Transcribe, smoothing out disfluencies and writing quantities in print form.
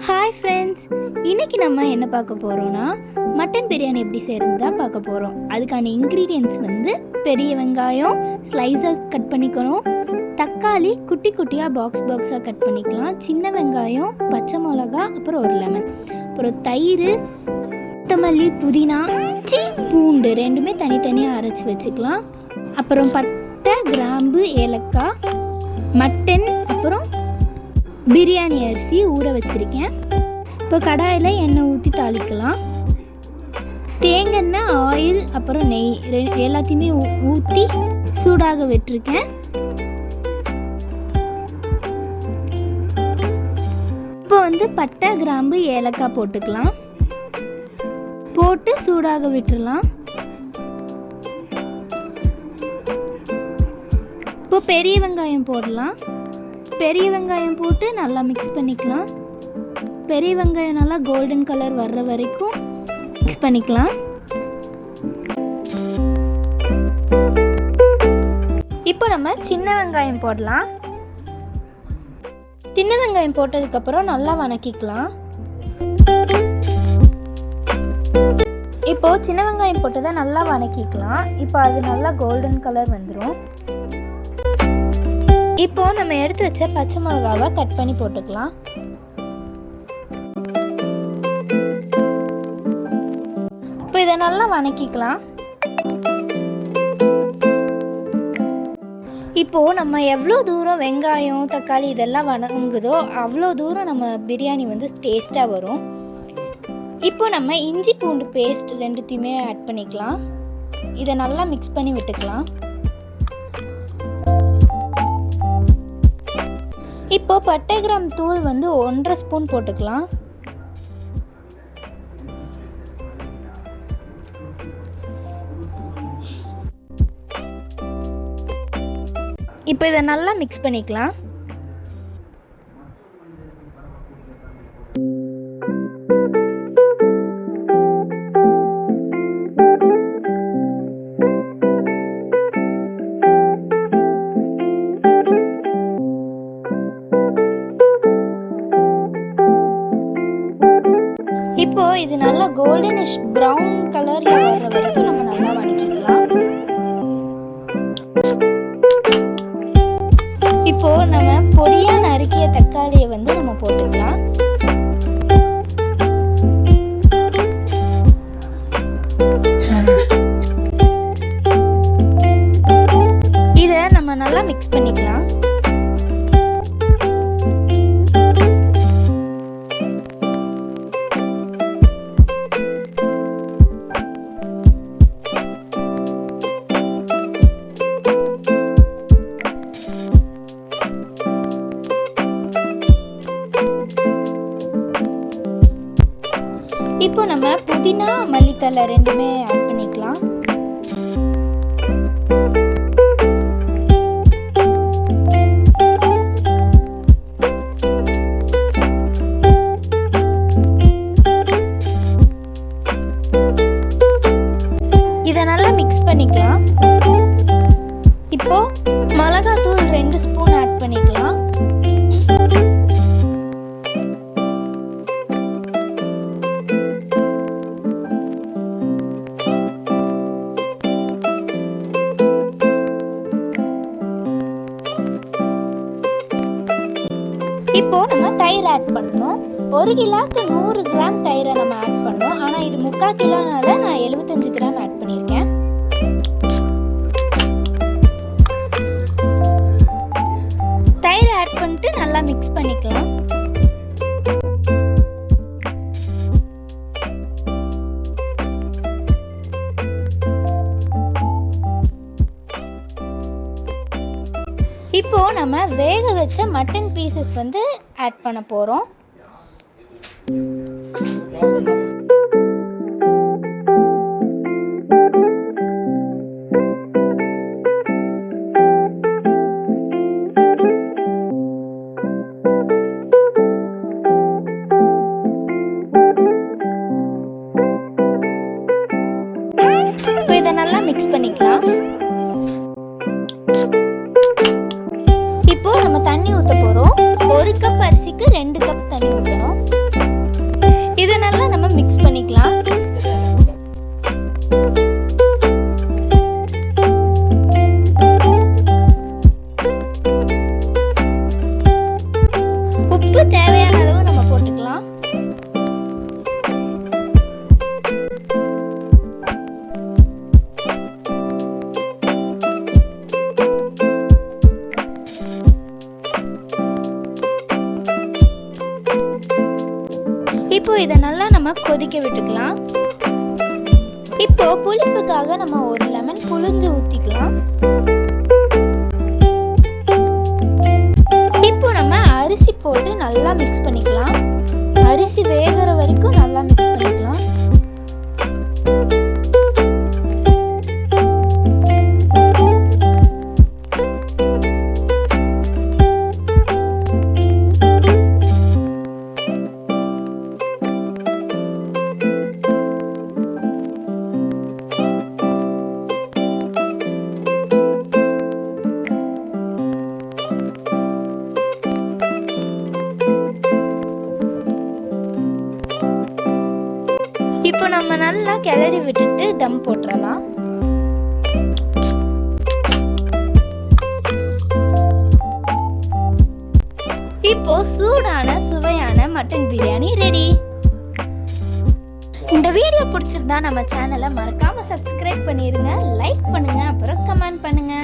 Hi friends, இன்றைக்கி நம்ம என்ன பார்க்க போகிறோன்னா மட்டன் பிரியாணி எப்படி செய்கிறது தான் பார்க்க போகிறோம். அதுக்கான இன்க்ரீடியன்ட்ஸ் பெரிய வெங்காயம் ஸ்லைசஸ் கட் பண்ணிக்கணும், தக்காளி குட்டி குட்டியாக பாக்ஸாக கட் பண்ணிக்கலாம், சின்ன வெங்காயம், பச்சை மிளகா, அப்புறம் ஒரு லெமன், அப்புறம் தயிர், கொத்தமல்லி, புதினா, பூண்டு ரெண்டுமே தனித்தனியாக அரைச்சி வச்சுக்கலாம். அப்புறம் பட்டை, கிராம்பு, ஏலக்காய், மட்டன், அப்புறம் பிரியாணி அரிசி ஊற வச்சுருக்கேன். இப்போ கடாயில் எண்ணெய் ஊற்றி தாளிக்கலாம். தேங்காய், ஆயில், அப்புறம் நெய் எல்லாத்தையுமே ஊற்றி சூடாக விட்டுருக்கேன். இப்போ பட்டை, கிராம்பு, ஏலக்காய் போட்டுக்கலாம். போட்டு சூடாக விட்டுடலாம். இப்போ பெரிய வெங்காயம் போடலாம். பெரிய வெங்காயம் போட்டு நல்லா மிக்ஸ் பண்ணிக்கலாம். பெரிய வெங்காயம் நல்லா கோல்டன் கலர் வர்ற வரைக்கும் மிக்ஸ் பண்ணிக்கலாம். இப்போ நம்ம சின்ன வெங்காயம் போடலாம். சின்ன வெங்காயம் போட்டதுக்கப்புறம் நல்லா வதக்கிக்கலாம். இப்போ சின்ன வெங்காயம் போட்டதை நல்லா வதக்கிக்கலாம். இப்போ அது நல்லா கோல்டன் கலர் வந்துடும். இப்போ நம்ம எடுத்து வச்ச பச்சை மிளகாவை கட் பண்ணி போட்டுக்கலாம். இப்போ இதை நல்லா வதக்கிக்கலாம். இப்போது நம்ம எவ்வளோ தூரம் வெங்காயம், தக்காளி இதெல்லாம் வதங்குதோ அவ்வளோ தூரம் நம்ம பிரியாணி டேஸ்ட்டாக வரும். இப்போ நம்ம இஞ்சி பூண்டு பேஸ்ட் ரெண்டுத்தையுமே ஆட் பண்ணிக்கலாம். இதை நல்லா மிக்ஸ் பண்ணி விட்டுக்கலாம். இப்போ பட்டை கிராம் தூள் 1.5 ஸ்பூன் போட்டுக்கலாம். இப்போ இதை நல்லா மிக்ஸ் பண்ணிக்கலாம். இப்போ இது நல்லா கோல்டனிஷ் ப்ரௌன் கலர்ல வர்ற வரைக்கும் நம்ம நல்லா வதக்கிக்கலாம். இப்போ நம்ம பொடியா நறுக்கிய தக்காளியை நம்ம போட்டுக்கலாம். இதை நம்ம நல்லா மிக்ஸ் பண்ணிக்கலாம். இப்போ நம்ம புதினா, மல்லித்தலை ரெண்டுமே ஆட் பண்ணிக்கலாம். இதை நல்லா மிக்ஸ் பண்ணிக்கலாம். இப்போ மிளகாத்தூள் 2 ஸ்பூன் ஆட் பண்ணிக்கலாம். இப்போ நம்ம தயிர் ஆட் பண்ணணும். 1 கிலோக்கு 100 கிராம் தயிரை நம்ம ஆட் பண்ணோம். ஆனால் இது 3/4 கிலோனால நான் 75 கிராம் ஆட் பண்ணியிருக்கேன். தயிர் ஆட் பண்ணிட்டு நல்லா மிக்ஸ் பண்ணிக்கலாம். இப்போ நம்ம வேக வச்ச மட்டன் பீசஸ் ஆட் பண்ண போகிறோம். இப்போ இதை நல்லா மிக்ஸ் பண்ணிக்கலாம். இப்போ நம்ம தண்ணி ஊற்ற போகிறோம். 1 கப் அரிசிக்கு 2 கப் தண்ணி ஊற்றணும். இப்போ இதை நல்லா நம்ம கொதிக்க விட்டுக்கலாம். இப்போ புளிப்புக்காக நம்ம ஒரு லெமன் புளிஞ்சு ஊற்றிக்கலாம். இப்போ நம்ம அரிசி போட்டு நல்லா மிக்ஸ் பண்ணிக்கலாம். அரிசி வேகிற வரைக்கும் நல்லா மிக்ஸ் பண்ணிக்கலாம். இப்போ நம்ம நல்லா கிளறி விட்டுட்டு தம் போட்டுறலாம். இப்போ சூடான சுவையான மட்டன் பிரியாணி ரெடி. இந்த வீடியோ பிடிச்சிருந்தா நம்ம சேனலை மறக்காம சப்ஸ்கிரைப் பண்ணிருங்க, லைக் பண்ணுங்க, அப்புறம் கமெண்ட் பண்ணுங்க.